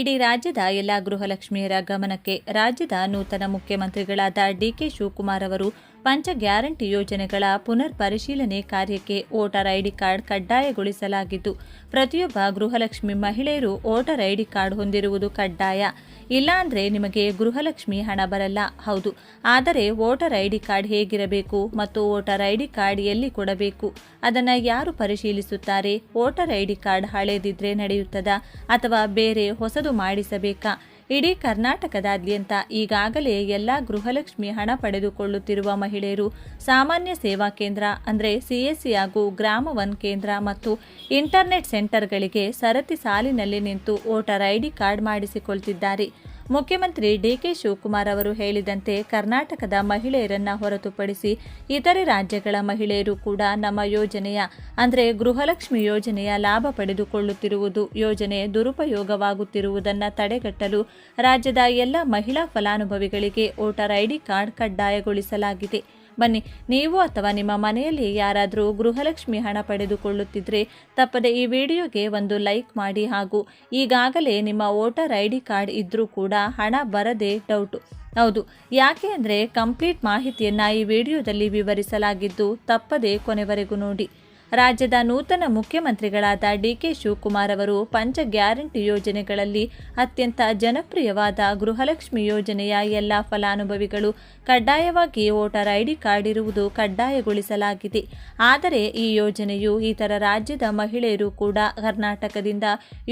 ಇಡೀ ರಾಜ್ಯದ ಎಲ್ಲ ಗೃಹಲಕ್ಷ್ಮಿಯರ ಗಮನಕ್ಕೆ. ರಾಜ್ಯದ ನೂತನ ಮುಖ್ಯಮಂತ್ರಿಗಳಾದ ಡಿಕೆ ಶಿವಕುಮಾರ್ ಅವರು ಪಂಚ ಗ್ಯಾರಂಟಿ ಯೋಜನೆಗಳ ಪುನರ್ ಪರಿಶೀಲನೆ ಕಾರ್ಯಕ್ಕೆ ವೋಟರ್ ಐಡಿ ಕಾರ್ಡ್ ಕಡ್ಡಾಯಗೊಳಿಸಲಾಗಿದ್ದು, ಪ್ರತಿಯೊಬ್ಬ ಗೃಹಲಕ್ಷ್ಮಿ ಮಹಿಳೆಯರು ವೋಟರ್ ಐಡಿ ಕಾರ್ಡ್ ಹೊಂದಿರುವುದು ಕಡ್ಡಾಯ. ಇಲ್ಲಾಂದ್ರೆ ನಿಮಗೆ ಗೃಹಲಕ್ಷ್ಮಿ ಹಣ ಬರಲ್ಲ. ಹೌದು, ಆದರೆ ವೋಟರ್ ಐಡಿ ಕಾರ್ಡ್ ಹೇಗಿರಬೇಕು ಮತ್ತು ವೋಟರ್ ಐಡಿ ಕಾರ್ಡ್ ಎಲ್ಲಿ ಕೊಡಬೇಕು, ಅದನ್ನು ಯಾರು ಪರಿಶೀಲಿಸುತ್ತಾರೆ? ವೋಟರ್ ಐಡಿ ಕಾರ್ಡ್ ಹಳೇದಿದ್ರೆ ನಡೆಯುತ್ತದಾ ಅಥವಾ ಬೇರೆ ಹೊಸದು ಮಾಡಿಸಬೇಕಾ? ಇಡೀ ಕರ್ನಾಟಕದಾದ್ಯಂತ ಈಗಾಗಲೇ ಎಲ್ಲ ಗೃಹಲಕ್ಷ್ಮಿ ಹಣ ಪಡೆದುಕೊಳ್ಳುತ್ತಿರುವ ಮಹಿಳೆಯರು ಸಾಮಾನ್ಯ ಸೇವಾ ಕೇಂದ್ರ ಅಂದರೆ CSC ಹಾಗೂ ಗ್ರಾಮ ಒನ್ ಕೇಂದ್ರ ಮತ್ತು ಇಂಟರ್ನೆಟ್ ಸೆಂಟರ್ಗಳಿಗೆ ಸರತಿ ಸಾಲಿನಲ್ಲಿ ನಿಂತು ವೋಟರ್ ಐಡಿ ಕಾರ್ಡ್ ಮಾಡಿಸಿಕೊಳ್ತಿದ್ದಾರೆ. ಮುಖ್ಯಮಂತ್ರಿ ಡಿಕೆ ಶಿವಕುಮಾರ್ ಅವರು ಹೇಳಿದಂತೆ ಕರ್ನಾಟಕದ ಮಹಿಳೆಯರನ್ನ ಹೊರತುಪಡಿಸಿ ಇತರೆ ರಾಜ್ಯಗಳ ಮಹಿಳೆಯರು ಕೂಡ ನಮ್ಮ ಯೋಜನೆಯ ಅಂದರೆ ಗೃಹಲಕ್ಷ್ಮಿ ಯೋಜನೆಯ ಲಾಭ ಪಡೆದುಕೊಳ್ಳುತ್ತಿರುವುದು, ಯೋಜನೆ ದುರುಪಯೋಗವಾಗುತ್ತಿರುವುದನ್ನು ತಡೆಗಟ್ಟಲು ರಾಜ್ಯದ ಎಲ್ಲ ಮಹಿಳಾ ಫಲಾನುಭವಿಗಳಿಗೆ ವೋಟರ್ ಐಡಿ ಕಾರ್ಡ್ ಕಡ್ಡಾಯಗೊಳಿಸಲಾಗಿದೆ. ಬನ್ನಿ, ನೀವು ಅಥವಾ ನಿಮ್ಮ ಮನೆಯಲ್ಲಿ ಯಾರಾದರೂ ಗೃಹಲಕ್ಷ್ಮಿ ಹಣ ಪಡೆದುಕೊಳ್ಳುತ್ತಿದ್ರೆ ತಪ್ಪದೆ ಈ ವಿಡಿಯೋಗೆ ಒಂದು ಲೈಕ್ ಮಾಡಿ. ಹಾಗೂ ಈಗಾಗಲೇ ನಿಮ್ಮ ವೋಟರ್ ಐಡಿ ಕಾರ್ಡ್ ಇದ್ರೂ ಕೂಡ ಹಣ ಬರದೆ ಡೌಟು. ಹೌದು, ಯಾಕೆ ಅಂದರೆ ಕಂಪ್ಲೀಟ್ ಮಾಹಿತಿಯನ್ನು ಈ ವಿಡಿಯೋದಲ್ಲಿ ವಿವರಿಸಲಾಗಿದ್ದು, ತಪ್ಪದೆ ಕೊನೆವರೆಗೂ ನೋಡಿ. ರಾಜ್ಯದ ನೂತನ ಮುಖ್ಯಮಂತ್ರಿಗಳಾದ ಡಿಕೆ ಶಿವಕುಮಾರ್ ಅವರು ಪಂಚ ಗ್ಯಾರಂಟಿ ಯೋಜನೆಗಳಲ್ಲಿ ಅತ್ಯಂತ ಜನಪ್ರಿಯವಾದ ಗೃಹಲಕ್ಷ್ಮಿ ಯೋಜನೆಯ ಎಲ್ಲ ಫಲಾನುಭವಿಗಳು ಕಡ್ಡಾಯವಾಗಿ ವೋಟರ್ ಐಡಿ ಕಾರ್ಡ್ ಇರುವುದು ಕಡ್ಡಾಯಗೊಳಿಸಲಾಗಿದೆ. ಆದರೆ ಈ ಯೋಜನೆಯು ಇತರ ರಾಜ್ಯದ ಮಹಿಳೆಯರು ಕೂಡ ಕರ್ನಾಟಕದಿಂದ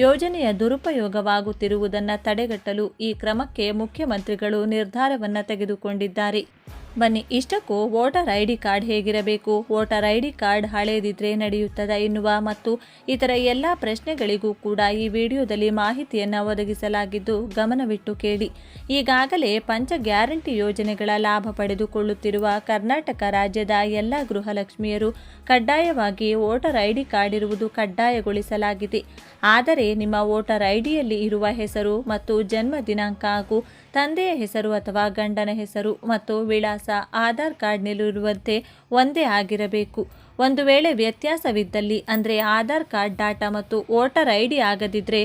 ಯೋಜನೆಯ ದುರುಪಯೋಗವಾಗುತ್ತಿರುವುದನ್ನು ತಡೆಗಟ್ಟಲು ಈ ಕ್ರಮಕ್ಕೆ ಮುಖ್ಯಮಂತ್ರಿಗಳು ನಿರ್ಧಾರವನ್ನು ತೆಗೆದುಕೊಂಡಿದ್ದಾರೆ. ಬನ್ನಿ, ಇಷ್ಟಕ್ಕೂ ವೋಟರ್ ಐಡಿ ಕಾರ್ಡ್ ಹೇಗಿರಬೇಕು, ವೋಟರ್ ಐಡಿ ಕಾರ್ಡ್ ಹಳೇದಿದ್ರೆ ನಡೆಯುತ್ತದೆ ಎನ್ನುವ ಮತ್ತು ಇತರ ಎಲ್ಲ ಪ್ರಶ್ನೆಗಳಿಗೂ ಕೂಡ ಈ ವಿಡಿಯೋದಲ್ಲಿ ಮಾಹಿತಿಯನ್ನು ಒದಗಿಸಲಾಗಿದ್ದು, ಗಮನವಿಟ್ಟು ಕೇಳಿ. ಈಗಾಗಲೇ ಪಂಚ ಗ್ಯಾರಂಟಿ ಯೋಜನೆಗಳ ಲಾಭ ಪಡೆದುಕೊಳ್ಳುತ್ತಿರುವ ಕರ್ನಾಟಕ ರಾಜ್ಯದ ಎಲ್ಲ ಗೃಹಲಕ್ಷ್ಮಿಯರು ಕಡ್ಡಾಯವಾಗಿ ವೋಟರ್ ಐಡಿ ಕಾರ್ಡ್ ಇರುವುದು ಕಡ್ಡಾಯಗೊಳಿಸಲಾಗಿದೆ. ಆದರೆ ನಿಮ್ಮ ವೋಟರ್ ಐಡಿಯಲ್ಲಿ ಇರುವ ಹೆಸರು ಮತ್ತು ಜನ್ಮ ದಿನಾಂಕ ಹಾಗೂ ತಂದೆಯ ಹೆಸರು ಅಥವಾ ಗಂಡನ ಹೆಸರು ಮತ್ತು ವಿಳಾಸ ಆಧಾರ್ ಕಾರ್ಡ್ನಲ್ಲಿರುವಂತೆ ಒಂದೇ ಆಗಿರಬೇಕು. ಒಂದು ವೇಳೆ ವ್ಯತ್ಯಾಸವಿದ್ದಲ್ಲಿ ಅಂದರೆ ಆಧಾರ್ ಕಾರ್ಡ್ ಡಾಟಾ ಮತ್ತು ವೋಟರ್ ಐಡಿ ಆಗದಿದ್ದರೆ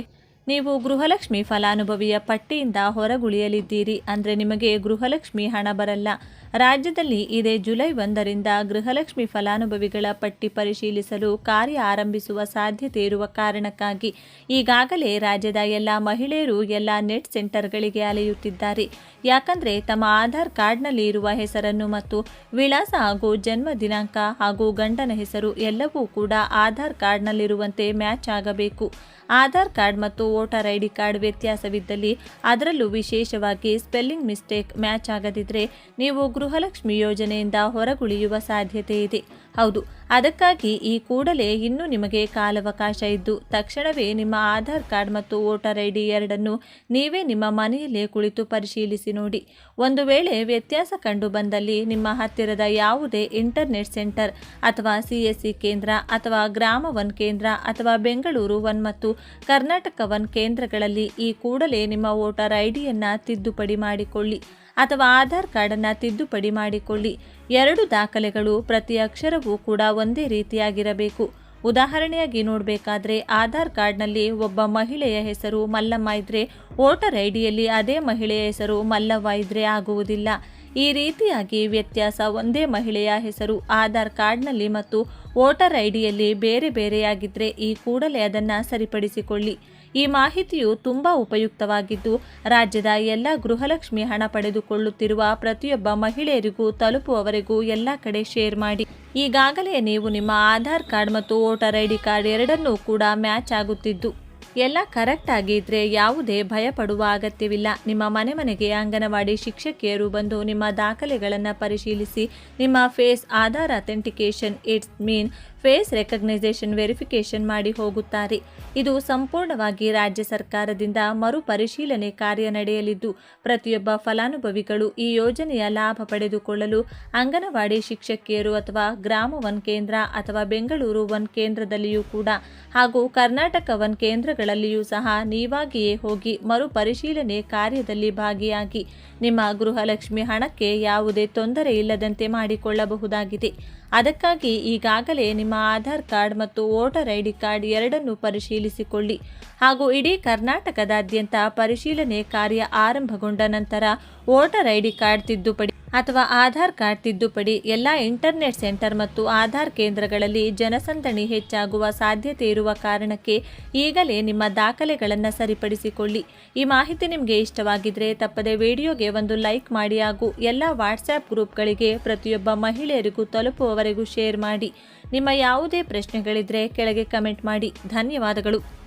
ನೀವು ಗೃಹಲಕ್ಷ್ಮಿ ಫಲಾನುಭವಿಯ ಪಟ್ಟಿಯಿಂದ ಹೊರಗುಳಿಯಲಿದ್ದೀರಿ. ಅಂದರೆ ನಿಮಗೆ ಗೃಹಲಕ್ಷ್ಮಿ ಹಣ ಬರಲ್ಲ. ರಾಜ್ಯದಲ್ಲಿ ಇದೇ ಜುಲೈ 1ರಿಂದ ಗೃಹಲಕ್ಷ್ಮಿ ಫಲಾನುಭವಿಗಳ ಪಟ್ಟಿ ಪರಿಶೀಲಿಸಲು ಕಾರ್ಯ ಆರಂಭಿಸುವ ಸಾಧ್ಯತೆ ಇರುವ ಕಾರಣಕ್ಕಾಗಿ ಈಗಾಗಲೇ ರಾಜ್ಯದ ಎಲ್ಲ ಮಹಿಳೆಯರು ಎಲ್ಲ ನೆಟ್ ಸೆಂಟರ್ಗಳಿಗೆ ಅಲೆಯುತ್ತಿದ್ದಾರೆ. ಯಾಕಂದರೆ ತಮ್ಮ ಆಧಾರ್ ಕಾರ್ಡ್ನಲ್ಲಿ ಇರುವ ಹೆಸರನ್ನು ಮತ್ತು ವಿಳಾಸ ಹಾಗೂ ಜನ್ಮ ದಿನಾಂಕ ಹಾಗೂ ಗಂಡನ ಹೆಸರು ಎಲ್ಲವೂ ಕೂಡ ಆಧಾರ್ ಕಾರ್ಡ್ನಲ್ಲಿರುವಂತೆ ಮ್ಯಾಚ್ ಆಗಬೇಕು. ಆಧಾರ್ ಕಾರ್ಡ್ ಮತ್ತು ವೋಟರ್ ಐಡಿ ಕಾರ್ಡ್ ವ್ಯತ್ಯಾಸವಿದ್ದಲ್ಲಿ, ಅದರಲ್ಲೂ ವಿಶೇಷವಾಗಿ ಸ್ಪೆಲ್ಲಿಂಗ್ ಮಿಸ್ಟೇಕ್ ಮ್ಯಾಚ್ ಆಗದಿದ್ದರೆ ನೀವು ಗೃಹಲಕ್ಷ್ಮಿ ಯೋಜನೆಯಿಂದ ಹೊರಗುಳಿಯುವ ಸಾಧ್ಯತೆ ಇದೆ. ಹೌದು, ಅದಕ್ಕಾಗಿ ಈ ಕೂಡಲೇ ಇನ್ನೂ ನಿಮಗೆ ಕಾಲಾವಕಾಶ ಇದ್ದು ತಕ್ಷಣವೇ ನಿಮ್ಮ ಆಧಾರ್ ಕಾರ್ಡ್ ಮತ್ತು ವೋಟರ್ ಐಡಿ ಎರಡನ್ನು ನೀವೇ ನಿಮ್ಮ ಮನೆಯಲ್ಲೇ ಕುಳಿತು ಪರಿಶೀಲಿಸಿ ನೋಡಿ. ಒಂದು ವೇಳೆ ವ್ಯತ್ಯಾಸ ಕಂಡು ಬಂದಲ್ಲಿ ನಿಮ್ಮ ಹತ್ತಿರದ ಯಾವುದೇ ಇಂಟರ್ನೆಟ್ ಸೆಂಟರ್ ಅಥವಾ CSC ಕೇಂದ್ರ ಅಥವಾ ಗ್ರಾಮ ಒನ್ ಕೇಂದ್ರ ಅಥವಾ ಬೆಂಗಳೂರು ಒನ್ ಮತ್ತು ಕರ್ನಾಟಕ ಒನ್ ಕೇಂದ್ರಗಳಲ್ಲಿ ಈ ಕೂಡಲೇ ನಿಮ್ಮ ವೋಟರ್ ಐಡಿಯನ್ನು ತಿದ್ದುಪಡಿ ಮಾಡಿಕೊಳ್ಳಿ ಅಥವಾ ಆಧಾರ್ ಕಾರ್ಡನ್ನು ತಿದ್ದುಪಡಿ ಮಾಡಿಕೊಳ್ಳಿ. ಎರಡು ದಾಖಲೆಗಳು ಪ್ರತಿ ಅಕ್ಷರವೂ ಕೂಡ ಒಂದೇ ರೀತಿಯಾಗಿರಬೇಕು. ಉದಾಹರಣೆಯಾಗಿ ನೋಡಬೇಕಾದ್ರೆ ಆಧಾರ್ ಕಾರ್ಡ್ನಲ್ಲಿ ಒಬ್ಬ ಮಹಿಳೆಯ ಹೆಸರು ಮಲ್ಲಮ್ಮ ಇದ್ದರೆ ವೋಟರ್ ಐಡಿಯಲ್ಲಿ ಅದೇ ಮಹಿಳೆಯ ಹೆಸರು ಮಲ್ಲವ್ವ ಇದ್ದರೆ ಆಗುವುದಿಲ್ಲ. ಈ ರೀತಿಯಾಗಿ ವ್ಯತ್ಯಾಸ ಒಂದೇ ಮಹಿಳೆಯ ಹೆಸರು ಆಧಾರ್ ಕಾರ್ಡ್ನಲ್ಲಿ ಮತ್ತು ವೋಟರ್ ಐಡಿಯಲ್ಲಿ ಬೇರೆ ಬೇರೆಯಾಗಿದ್ದರೆ ಈ ಕೂಡಲೇ ಅದನ್ನು ಸರಿಪಡಿಸಿಕೊಳ್ಳಿ. ಈ ಮಾಹಿತಿಯು ತುಂಬ ಉಪಯುಕ್ತವಾಗಿದ್ದು ರಾಜ್ಯದ ಎಲ್ಲ ಗೃಹಲಕ್ಷ್ಮಿ ಹಣ ಪಡೆದುಕೊಳ್ಳುತ್ತಿರುವ ಪ್ರತಿಯೊಬ್ಬ ಮಹಿಳೆಯರಿಗೂ ತಲುಪುವವರೆಗೂ ಎಲ್ಲ ಕಡೆ ಶೇರ್ ಮಾಡಿ. ಈಗಾಗಲೇ ನೀವು ನಿಮ್ಮ ಆಧಾರ್ ಕಾರ್ಡ್ ಮತ್ತು ವೋಟರ್ ಐಡಿ ಕಾರ್ಡ್ ಎರಡನ್ನೂ ಕೂಡ ಮ್ಯಾಚ್ ಆಗುತ್ತಿದ್ದು ಎಲ್ಲ ಕರೆಕ್ಟ್ ಆಗಿದ್ರೆ ಯಾವುದೇ ಭಯ ಪಡುವ ಅಗತ್ಯವಿಲ್ಲ. ನಿಮ್ಮ ಮನೆಗೆ ಅಂಗನವಾಡಿ ಶಿಕ್ಷಕಿಯರು ಬಂದು ನಿಮ್ಮ ದಾಖಲೆಗಳನ್ನು ಪರಿಶೀಲಿಸಿ ನಿಮ್ಮ face Aadhaar authentication it's mean face recognition verification ಮಾಡಿ ಹೋಗುತ್ತಾರೆ. ಇದು ಸಂಪೂರ್ಣವಾಗಿ ರಾಜ್ಯ ಸರ್ಕಾರದಿಂದ ಮರು ಪರಿಶೀಲನೆ ಕಾರ್ಯ ನಡೆಯಲಿದ್ದು ಪ್ರತಿಯೊಬ್ಬ ಫಲಾನುಭವಿಗಳು ಈ ಯೋಜನೆಯ ಲಾಭ ಪಡೆದುಕೊಳ್ಳಲು ಅಂಗನವಾಡಿ ಶಿಕ್ಷಕಿಯರು ಅಥವಾ ಗ್ರಾಮ ಒನ್ ಕೇಂದ್ರ ಅಥವಾ ಬೆಂಗಳೂರು ಒನ್ ಕೇಂದ್ರದಲ್ಲಿಯೂ ಕೂಡ ಹಾಗೂ ಕರ್ನಾಟಕ ಒನ್ ಕೇಂದ್ರಗಳಲ್ಲಿಯೂ ಸಹ ನೀವಾಗಿಯೇ ಹೋಗಿ ಮರು ಪರಿಶೀಲನೆ ಕಾರ್ಯದಲ್ಲಿ ಭಾಗಿಯಾಗಿ ನಿಮ್ಮ ಗೃಹಲಕ್ಷ್ಮಿ ಹಣಕ್ಕೆ ಯಾವುದೇ ತೊಂದರೆ ಇಲ್ಲದಂತೆ ಮಾಡಿಕೊಳ್ಳಬಹುದಾಗಿದೆ. ಅದಕ್ಕಾಗಿ ಈಗಾಗಲೇ ನಿಮ್ಮ ಆಧಾರ್ ಕಾರ್ಡ್ ಮತ್ತು ವೋಟರ್ ಐಡಿ ಕಾರ್ಡ್ ಎರಡನ್ನೂ ಪರಿಶೀಲಿಸಿಕೊಳ್ಳಿ ಹಾಗೂ ಇಡೀ ಕರ್ನಾಟಕದಾದ್ಯಂತ ಪರಿಶೀಲನೆ ಕಾರ್ಯ ಆರಂಭಗೊಂಡ ನಂತರ ವೋಟರ್ ಐಡಿ ಕಾರ್ಡ್ ತಿದ್ದುಪಡಿ ಅಥವಾ ಆಧಾರ್ ಕಾರ್ಡ್ ತಿದ್ದುಪಡಿ ಎಲ್ಲ ಇಂಟರ್ನೆಟ್ ಸೆಂಟರ್ ಮತ್ತು ಆಧಾರ್ ಕೇಂದ್ರಗಳಲ್ಲಿ ಜನಸಂದಣಿ ಹೆಚ್ಚಾಗುವ ಸಾಧ್ಯತೆ ಇರುವ ಕಾರಣಕ್ಕೆ ಈಗಲೇ ನಿಮ್ಮ ದಾಖಲೆಗಳನ್ನು ಸರಿಪಡಿಸಿಕೊಳ್ಳಿ. ಈ ಮಾಹಿತಿ ನಿಮಗೆ ಇಷ್ಟವಾಗಿದ್ದರೆ ತಪ್ಪದೆ ವಿಡಿಯೋಗೆ ಒಂದು ಲೈಕ್ ಮಾಡಿ ಹಾಗೂ ಎಲ್ಲ ವಾಟ್ಸ್ಆ್ಯಪ್ ಗ್ರೂಪ್ಗಳಿಗೆ ಪ್ರತಿಯೊಬ್ಬ ಮಹಿಳೆಯರಿಗೂ ತಲುಪುವವರೆಗೂ ಶೇರ್ ಮಾಡಿ. ನಿಮ್ಮ ಯಾವುದೇ ಪ್ರಶ್ನೆಗಳಿದ್ದರೆ ಕೆಳಗೆ ಕಮೆಂಟ್ ಮಾಡಿ. ಧನ್ಯವಾದಗಳು.